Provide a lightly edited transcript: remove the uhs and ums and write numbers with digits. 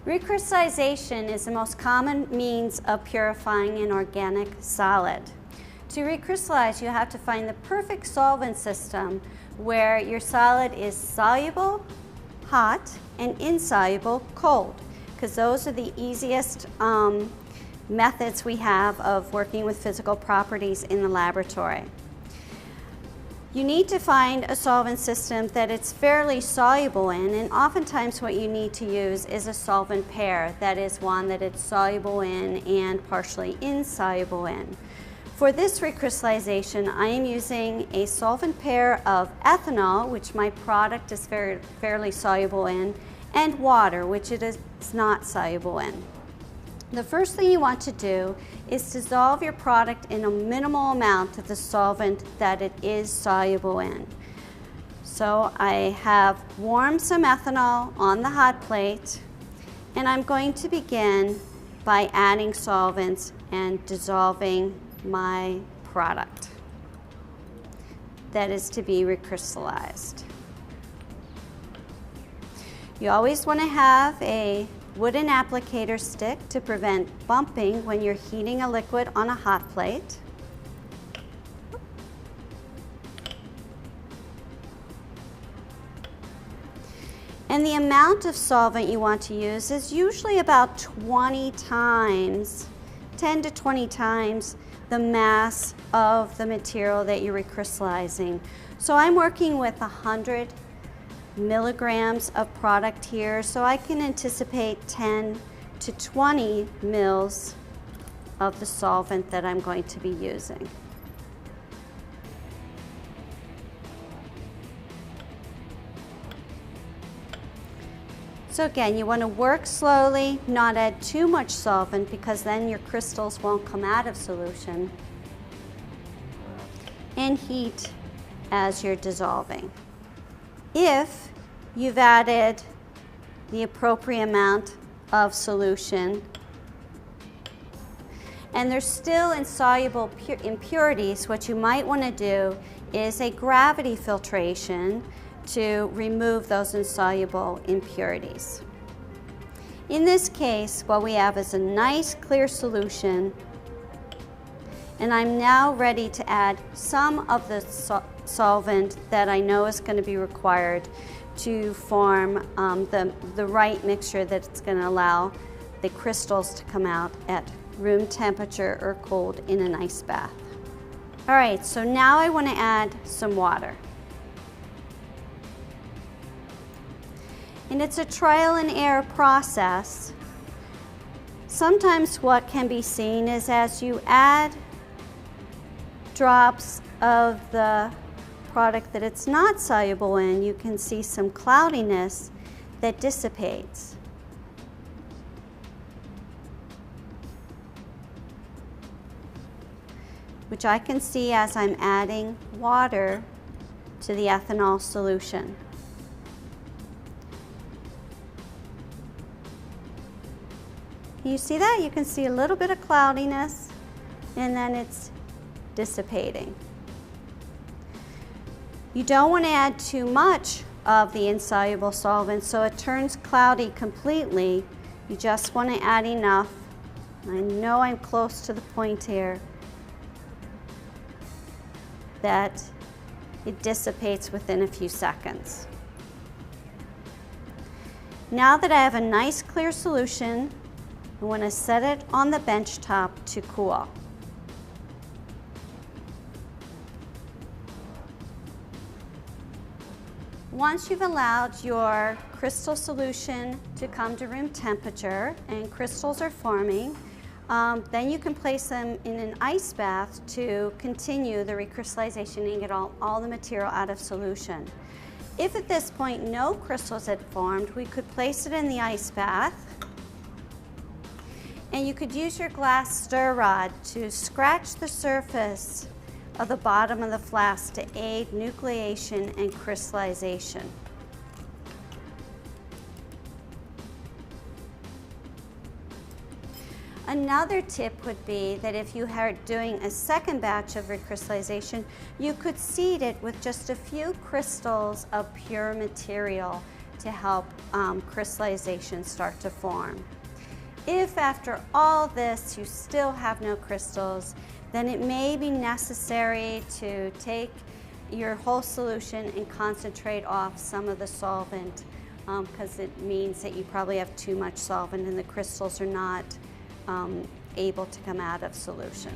Recrystallization is the most common means of purifying an organic solid. To recrystallize, you have to find the perfect solvent system where your solid is soluble, hot, and insoluble, cold, because those are the easiest methods we have of working with physical properties in the laboratory. You need to find a solvent system that it's fairly soluble in, and oftentimes what you need to use is a solvent pair, that is one that it's soluble in and partially insoluble in. For this recrystallization, I am using a solvent pair of ethanol, which my product is fairly soluble in, and water, which it is not soluble in. The first thing you want to do is dissolve your product in a minimal amount of the solvent that it is soluble in. So I have warmed some ethanol on the hot plate, and I'm going to begin by adding solvents and dissolving my product that is to be recrystallized. You always want to have a wooden applicator stick to prevent bumping when you're heating a liquid on a hot plate. And the amount of solvent you want to use is usually about 20 times, 10 to 20 times the mass of the material that you're recrystallizing. So I'm working with 100 milligrams of product here, so I can anticipate 10 to 20 mils of the solvent that I'm going to be using. So again, you want to work slowly, not add too much solvent because then your crystals won't come out of solution, and heat as you're dissolving. If you've added the appropriate amount of solution and there's still insoluble impurities, what you might want to do is a gravity filtration to remove those insoluble impurities. In this case, what we have is a nice clear solution, and I'm now ready to add some of the solvent that I know is going to be required to form the right mixture that's going to allow the crystals to come out at room temperature or cold in an ice bath. All right, so now I want to add some water. And it's a trial and error process. Sometimes what can be seen is as you add drops of the product that it's not soluble in, you can see some cloudiness that dissipates. Which I can see as I'm adding water to the ethanol solution. Can you see that? You can see a little bit of cloudiness, and then it's dissipating. You don't want to add too much of the insoluble solvent so it turns cloudy completely. You just want to add enough. I know I'm close to the point here that it dissipates within a few seconds. Now that I have a nice clear solution, I want to set it on the bench top to cool. Once you've allowed your crystal solution to come to room temperature and crystals are forming, then you can place them in an ice bath to continue the recrystallization and get all the material out of solution. If at this point no crystals had formed, we could place it in the ice bath, and you could use your glass stir rod to scratch the surface of the bottom of the flask to aid nucleation and crystallization. Another tip would be that if you are doing a second batch of recrystallization, you could seed it with just a few crystals of pure material to help crystallization start to form. If after all this you still have no crystals, then it may be necessary to take your whole solution and concentrate off some of the solvent, because it means that you probably have too much solvent and the crystals are not able to come out of solution.